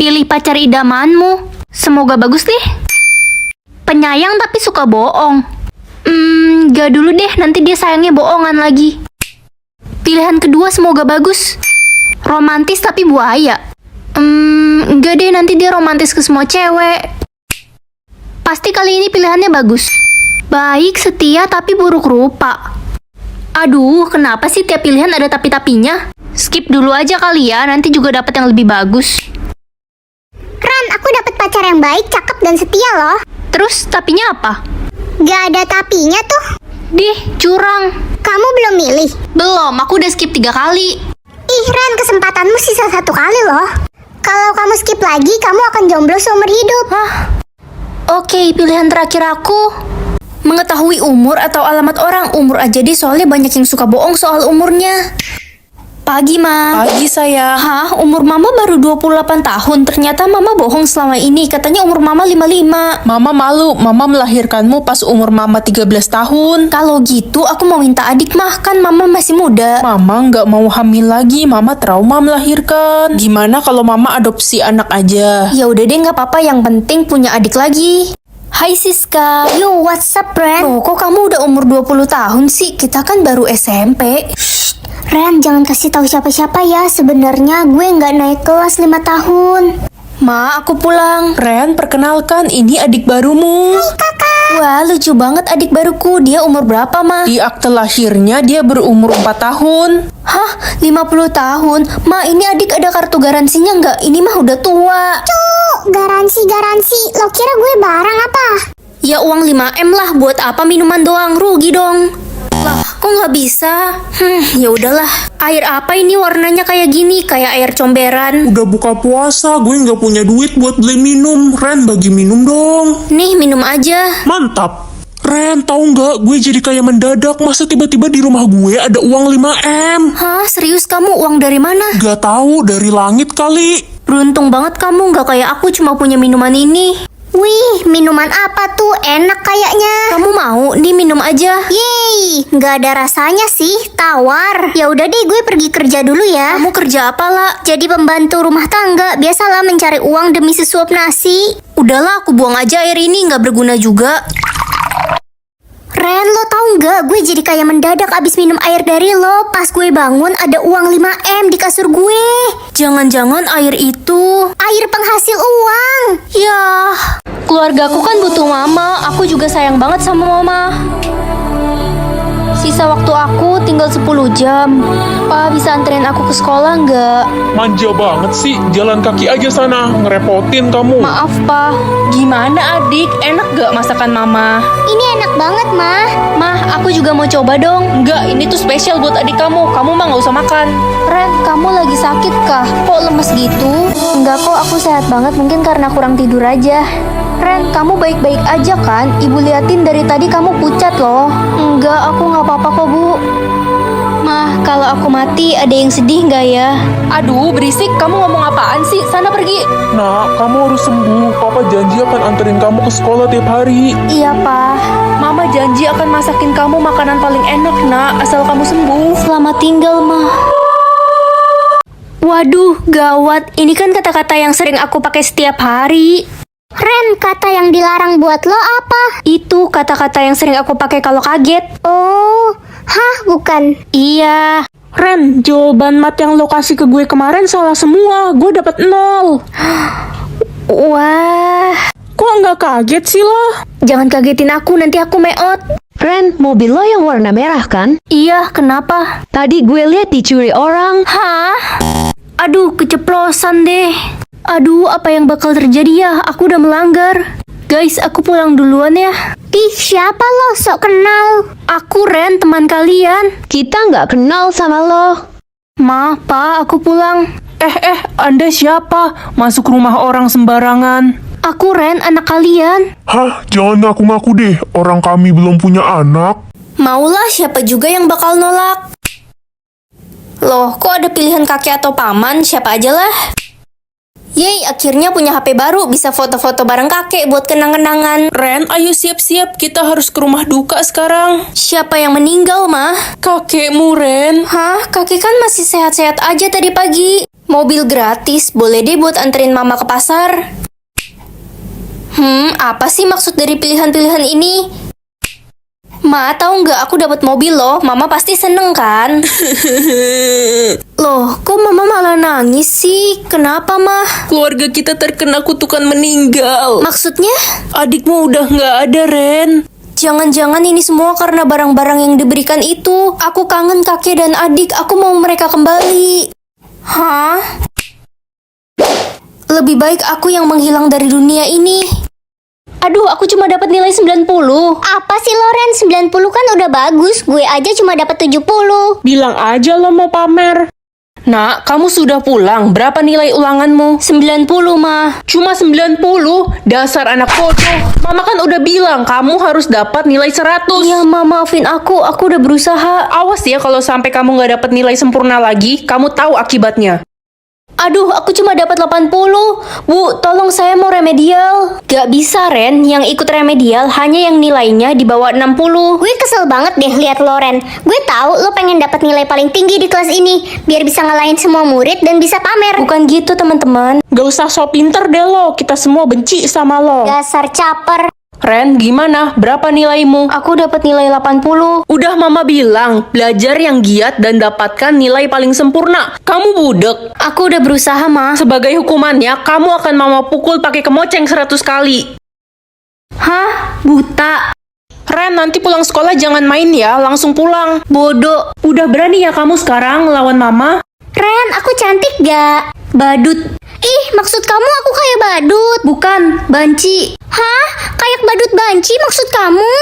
Pilih pacar idamanmu. Semoga bagus deh. Penyayang tapi suka bohong. Gak dulu deh, nanti dia sayangnya bohongan lagi. Pilihan kedua semoga bagus. Romantis tapi buaya. Enggak deh, nanti dia romantis ke semua cewek. Pasti kali ini pilihannya bagus. Baik, setia tapi buruk rupa. Aduh, kenapa sih tiap pilihan ada tapi-tapinya? Skip dulu aja kali ya, nanti juga dapat yang lebih bagus. Ran, aku dapat pacar yang baik, cakep dan setia loh. Terus tapinya apa? Gak ada tapinya tuh. Dih, curang. Kamu belum milih? Belum, aku udah skip 3 kali. Ih Ran, kesempatanmu sisa 1 kali loh. Kalau kamu skip lagi, kamu akan jomblo seumur hidup. Hah? Oke, pilihan terakhir aku. Mengetahui umur atau alamat orang. Umur aja deh, soalnya banyak yang suka bohong soal umurnya. Pagi, Ma. Pagi sayang. Hah? Umur Mama baru 28 tahun. Ternyata Mama bohong selama ini. Katanya umur Mama 55. Mama malu, Mama melahirkanmu pas umur Mama 13 tahun. Kalau gitu, aku mau minta adik, Mah. Kan Mama masih muda. Mama nggak mau hamil lagi, Mama trauma melahirkan. Gimana kalau Mama adopsi anak aja? Ya udah deh, nggak apa-apa. Yang penting punya adik lagi. Hai Siska. Yo, what's up Ran? Loh, kok kamu udah umur 20 tahun sih? Kita kan baru SMP. Ran, jangan kasih tahu siapa-siapa ya. Sebenarnya gue nggak naik kelas 5 tahun. Ma, aku pulang. Ren, perkenalkan, ini adik barumu. Wah, lucu banget adik baruku. Dia umur berapa, Ma? Di akte lahirnya dia berumur 4 tahun. Hah? 50 tahun? Ma, ini adik ada kartu garansinya nggak? Ini mah udah tua. Garansi. Lo kira gue barang apa? Ya uang 5M lah, buat apa minuman doang? Rugi dong. Lah, kok nggak bisa? Ya udahlah. Air apa ini warnanya kayak gini? Kayak air comberan. Udah buka puasa, gue nggak punya duit buat beli minum. Ren, bagi minum dong. Nih, minum aja. Mantap. Ren, tahu nggak? Gue jadi kayak mendadak. Masa tiba-tiba di rumah gue ada uang 5M? Hah, serius kamu? Uang dari mana? Gak tahu, dari langit kali. Beruntung banget kamu, nggak kayak aku cuma punya minuman ini. Wih, minuman apa tuh? Enak kayaknya. Kamu mau? Nih minum aja. Yeay, nggak ada rasanya sih, tawar. Ya udah deh, gue pergi kerja dulu ya. Kamu kerja apa, La? Jadi pembantu rumah tangga, biasalah mencari uang demi sesuap nasi. Udahlah, aku buang aja air ini, nggak berguna juga. Ren, lo tau nggak? Gue jadi kayak mendadak abis minum air dari lo. Pas gue bangun ada uang 5M di kasur gue. Jangan-jangan air itu... Air penghasil uang. Ya, keluargaku kan butuh Mama. Aku juga sayang banget sama Mama. Sisa waktu aku tinggal 10 jam. Pa, bisa anterin aku ke sekolah nggak? Manja banget sih, jalan kaki aja sana. Ngerepotin kamu. Maaf, Pa. Gimana adik? Enak gak masakan Mama? Ini enak banget, Mah. Mah, aku juga mau coba dong. Enggak, ini tuh spesial buat adik kamu. Kamu mah nggak usah makan. Ren, kamu lagi sakit kah? Kok lemes gitu? Enggak kok, aku sehat banget. Mungkin karena kurang tidur aja. Ren, kamu baik-baik aja kan? Ibu liatin dari tadi kamu pucat loh. Enggak, aku nggak apa-apa kok, Bu. Mah, kalau aku mati ada yang sedih nggak ya? Aduh, berisik. Kamu ngomong apaan sih? Sana pergi. Nak, kamu harus sembuh. Papa janji akan anterin kamu ke sekolah tiap hari. Iya, Pa. Mama janji akan masakin kamu makanan paling enak, Nak. Asal kamu sembuh. Selamat tinggal, Mah. Waduh, gawat. Ini kan kata-kata yang sering aku pakai setiap hari. Ren, kata yang dilarang buat lo apa? Itu kata-kata yang sering aku pakai kalau kaget. Oh, hah, bukan. Iya. Ren, jawaban mat yang lo kasih ke gue kemarin salah semua. Gue dapet 0. Wah. Kok nggak kaget sih lo? Jangan kagetin aku, nanti aku meot. Ren, mobil lo yang warna merah kan? Iya, kenapa? Tadi gue lihat dicuri orang. Hah? Aduh, keceplosan deh. Aduh, apa yang bakal terjadi ya? Aku udah melanggar. Guys, aku pulang duluan ya. Ih, siapa lo? Sok kenal. Aku Ren, teman kalian. Kita nggak kenal sama lo. Ma, Pa, aku pulang. Anda siapa? Masuk rumah orang sembarangan. Aku Ren, anak kalian. Hah, jangan ngaku-ngaku deh. Orang kami belum punya anak. Maulah, siapa juga yang bakal nolak? Loh, kok ada pilihan kakek atau paman? Siapa aja lah. Yeay, akhirnya punya HP baru. Bisa foto-foto bareng kakek buat kenang-kenangan. Ren, ayo siap-siap. Kita harus ke rumah duka sekarang. Siapa yang meninggal, Mah? Kakekmu, Ren. Hah? Kakek kan masih sehat-sehat aja tadi pagi. Mobil gratis, boleh deh buat anterin mama ke pasar. Apa sih maksud dari pilihan-pilihan ini? Ma, tahu nggak aku dapat mobil loh, mama pasti seneng kan? Loh, kok mama malah nangis sih? Kenapa, mah? Keluarga kita terkena kutukan meninggal. Maksudnya? Adikmu udah nggak ada, Ren. Jangan-jangan ini semua karena barang-barang yang diberikan itu. Aku kangen kakek dan adik, aku mau mereka kembali. Hah? Lebih baik aku yang menghilang dari dunia ini. Aduh, aku cuma dapat nilai 90. Apa sih Loren? 90 kan udah bagus. Gue aja cuma dapat 70. Bilang aja lo mau pamer. Nak, kamu sudah pulang. Berapa nilai ulanganmu? 90, mah. Cuma 90? Dasar anak bodoh. Mama kan udah bilang kamu harus dapat nilai 100. Iya, ma, maafin aku udah berusaha. Awas ya kalau sampai kamu nggak dapat nilai sempurna lagi, kamu tahu akibatnya. Aduh, aku cuma dapat 80. Bu, tolong saya mau remedial. Gak bisa, Ren. Yang ikut remedial hanya yang nilainya di bawah 60. Gue kesel banget deh lihat Loren. Gue tahu lo pengen dapat nilai paling tinggi di kelas ini biar bisa ngalahin semua murid dan bisa pamer. Bukan gitu, teman-teman. Gak usah so pinter deh lo, kita semua benci sama lo. Dasar caper. Ren, gimana? Berapa nilaimu? Aku dapat nilai 80. Udah mama bilang, belajar yang giat dan dapatkan nilai paling sempurna. Kamu budek. Aku udah berusaha, ma. Sebagai hukumannya, kamu akan mama pukul pakai kemoceng 100 kali. Hah? Buta? Ren, nanti pulang sekolah jangan main ya, langsung pulang. Bodoh. Udah berani ya kamu sekarang ngelawan mama? Ren, aku cantik gak? Badut. Ih, maksud kamu aku kayak badut? Bukan, banci. Hah? Kayak badut banci maksud kamu?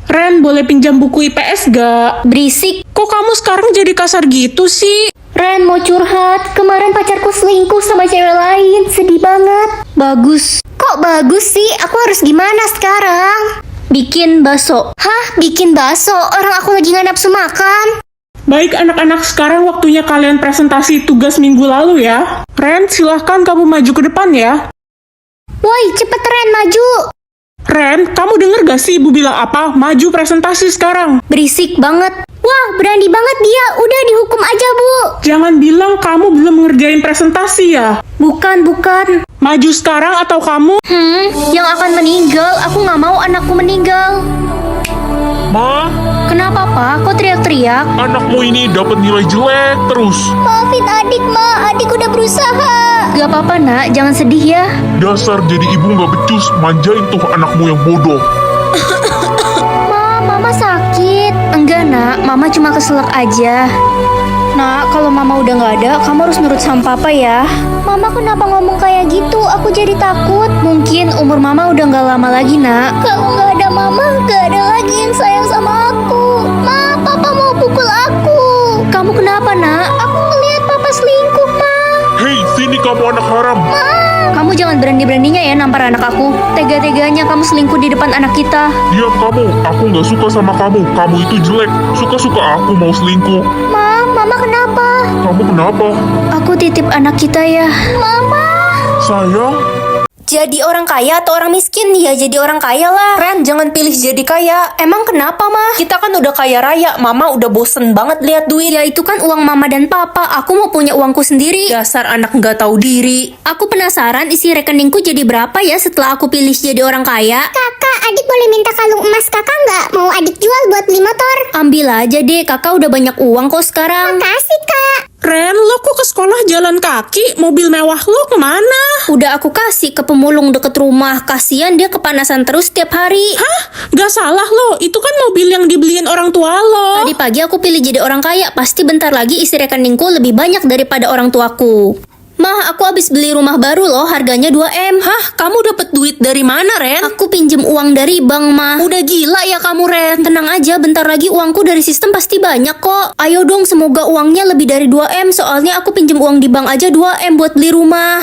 Ren, boleh pinjam buku IPS gak? Berisik. Kok kamu sekarang jadi kasar gitu sih? Ren, mau curhat. Kemarin pacarku selingkuh sama cewek lain. Sedih banget. Bagus. Kok bagus sih? Aku harus gimana sekarang? Bikin bakso. Hah? Bikin bakso? Orang aku lagi gak nafsu makan. Baik anak-anak, sekarang waktunya kalian presentasi tugas minggu lalu ya. Ren, silahkan kamu maju ke depan ya. Woi, cepet Ren, maju. Ren, kamu denger gak sih ibu bilang apa? Maju presentasi sekarang. Berisik banget. Wah, berani banget dia. Udah dihukum aja, Bu. Jangan bilang kamu belum ngerjain presentasi ya. Bukan. Maju sekarang atau kamu... Yang akan meninggal. Aku nggak mau anakku meninggal. Ma, Kenapa, Pak? Kok teriak-teriak? anakmu ini dapat nilai jelek terus. Maafin adik, Ma. Adik udah berusaha. Gak apa-apa, nak. Jangan sedih ya. Dasar jadi ibu nggak becus, manjain tuh anakmu yang bodoh. Ma, Mama sakit. Enggak, nak. Mama cuma keselak aja. Nak, kalau mama udah nggak ada, kamu harus nurut sama papa ya. Mama kenapa ngomong kayak gitu? Aku jadi takut. Mungkin umur mama udah nggak lama lagi, nak. Kalau nggak ada Mama, nggak ada lagi yang sayang sama aku. Ma, Papa mau pukul aku. Kamu kenapa, nak? Aku ngeliat Papa selingkuh, Ma. Hei, sini kamu anak haram. Kamu jangan berani-beraninya ya nampar anak aku. Tega-teganya kamu selingkuh di depan anak kita. Diam kamu, aku nggak suka sama kamu. Kamu itu jelek. Suka-suka aku mau selingkuh. Ma, Mama kenapa? Kamu kenapa? Aku titip anak kita ya. Mama. Sayang, Jadi orang kaya atau orang miskin? Ya jadi orang kaya lah. Ren, jangan pilih jadi kaya. Emang kenapa, mah? Kita kan udah kaya raya. Mama udah bosen banget lihat duit. Ya itu kan uang mama dan papa. Aku mau punya uangku sendiri. Dasar anak nggak tahu diri. Aku penasaran isi rekeningku jadi berapa ya setelah aku pilih jadi orang kaya. Kakak, adik boleh minta kalung emas kakak nggak? Mau adik jual buat beli motor. Ambil aja deh, kakak udah banyak uang kok sekarang. Makasih, Kak. Ren, lo kok ke sekolah jalan kaki? Mobil mewah lo kemana? Udah aku kasih ke pemulung deket rumah. Kasian dia kepanasan terus tiap hari. Hah? Gak salah lo, itu kan mobil yang dibeliin orang tua lo. Tadi pagi aku pilih jadi orang kaya. Pasti bentar lagi isi rekeningku lebih banyak daripada orang tuaku. Mah, aku habis beli rumah baru loh, harganya 2M. Hah? Kamu dapet duit dari mana, Ren? Aku pinjem uang dari bank, mah. Udah gila ya kamu, Ren. Tenang aja, bentar lagi uangku dari sistem pasti banyak kok. Ayo dong, semoga uangnya lebih dari 2M. Soalnya aku pinjem uang di bank aja 2M buat beli rumah.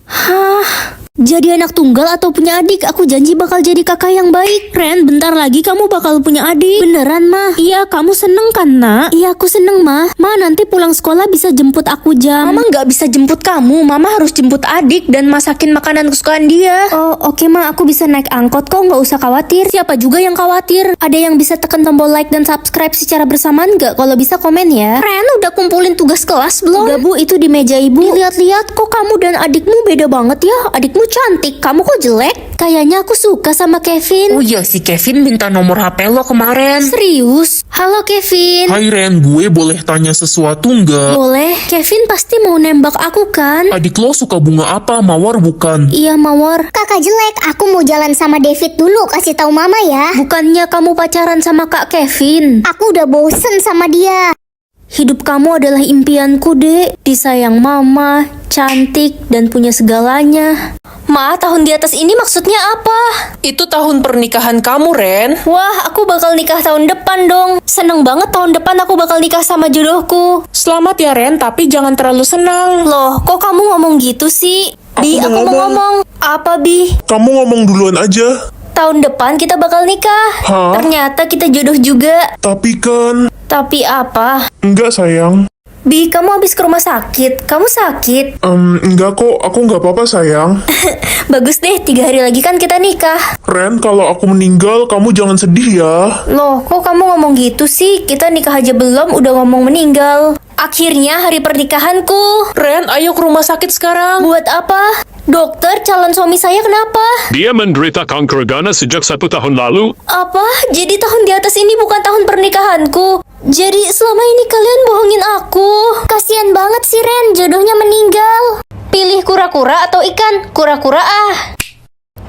Hah, Jadi anak tunggal atau punya adik, aku janji bakal jadi kakak yang baik. Ren, bentar lagi kamu bakal punya adik. Beneran, Ma? Iya, kamu seneng kan, nak? Iya, aku seneng, Ma. Ma, nanti pulang sekolah bisa jemput aku jam. Mama nggak bisa jemput kamu. Mama harus jemput adik dan masakin makanan kesukaan dia. Oh, oke, Ma. Aku bisa naik angkot kok, nggak usah khawatir. Siapa juga yang khawatir? Ada yang bisa tekan tombol like dan subscribe secara bersamaan nggak? Kalau bisa komen ya. Ren, udah kumpulin tugas kelas belum? Enggak, Bu, itu di meja Ibu. Lihat-lihat kok kamu dan adikmu beda banget ya. Adikmu cantik, kamu kok jelek? Kayaknya aku suka sama Kevin. Oh iya, si Kevin minta nomor HP lo kemarin. Serius? Halo Kevin. Hai Ren, gue boleh tanya sesuatu nggak? Boleh, Kevin pasti mau nembak aku kan? Adik lo suka bunga apa, mawar bukan? Iya Mawar. Kakak jelek, aku mau jalan sama David dulu, kasih tahu Mama ya. Bukannya kamu pacaran sama Kak Kevin? Aku udah bosen sama dia. Hidup kamu adalah impianku, Dek. Disayang mama, cantik, dan punya segalanya. Ma, tahun di atas ini maksudnya apa? Itu tahun pernikahan kamu, Ren. Wah, aku bakal nikah tahun depan dong. Seneng banget tahun depan aku bakal nikah sama jodohku. Selamat ya, Ren, tapi jangan terlalu senang. Loh, kok kamu ngomong gitu sih? Bi, aku mau ngomong. Apa, Bi? Kamu ngomong duluan aja. Tahun depan kita bakal nikah. Hah? Ternyata kita jodoh juga. Tapi kan... Tapi apa? Enggak sayang. Bi, kamu habis ke rumah sakit. Kamu sakit? Enggak kok, aku nggak apa-apa sayang. Bagus deh, 3 hari lagi kan kita nikah. Ren, kalau aku meninggal, kamu jangan sedih ya. Loh, kok kamu ngomong gitu sih? Kita nikah aja belum, udah ngomong meninggal. Akhirnya hari pernikahanku. Ren, ayo ke rumah sakit sekarang. Buat apa? Dokter, calon suami saya kenapa? Dia menderita kanker ganas sejak 1 tahun lalu. Apa? Jadi tahun di atas ini bukan tahun pernikahanku? Jadi selama ini kalian bohongin aku? Kasian banget sih Ren, jodohnya meninggal. Pilih kura-kura atau ikan? Kura-kura ah.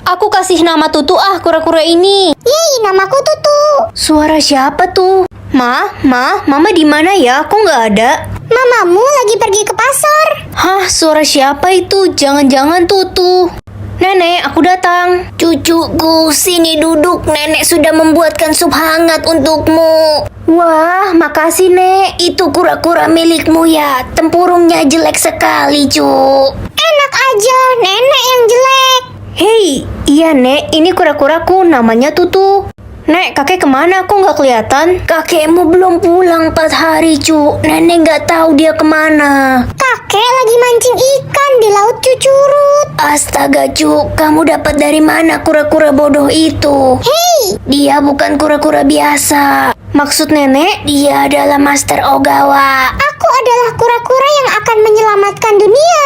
Aku kasih nama Tutu ah, kura-kura ini. Yeay, namaku Tutu. Suara siapa tuh? Mama di mana ya? Kok nggak ada? Mamamu lagi pergi ke pasar. Hah, suara siapa itu? Jangan-jangan Tutu. Nenek, aku datang. Cucuku, sini duduk. Nenek sudah membuatkan sup hangat untukmu. Wah, makasih, Nek. Itu kura-kura milikmu ya. Tempurungnya jelek sekali, Cuk. Enak aja, nenek yang jelek. Hei, iya, Nek. Ini kura-kuraku, namanya Tutu. Nek, kakek kemana? Kok nggak kelihatan? Kakekmu belum pulang 4 hari, Cuk. Nenek nggak tahu dia kemana. Kakek lagi mancing ikan di laut Cucurut. Astaga, Cuk. Kamu dapat dari mana kura-kura bodoh itu? Hei, Dia bukan kura-kura biasa. Maksud nenek, dia adalah Master Ogawa. aku adalah kura-kura yang akan menyelamatkan dunia.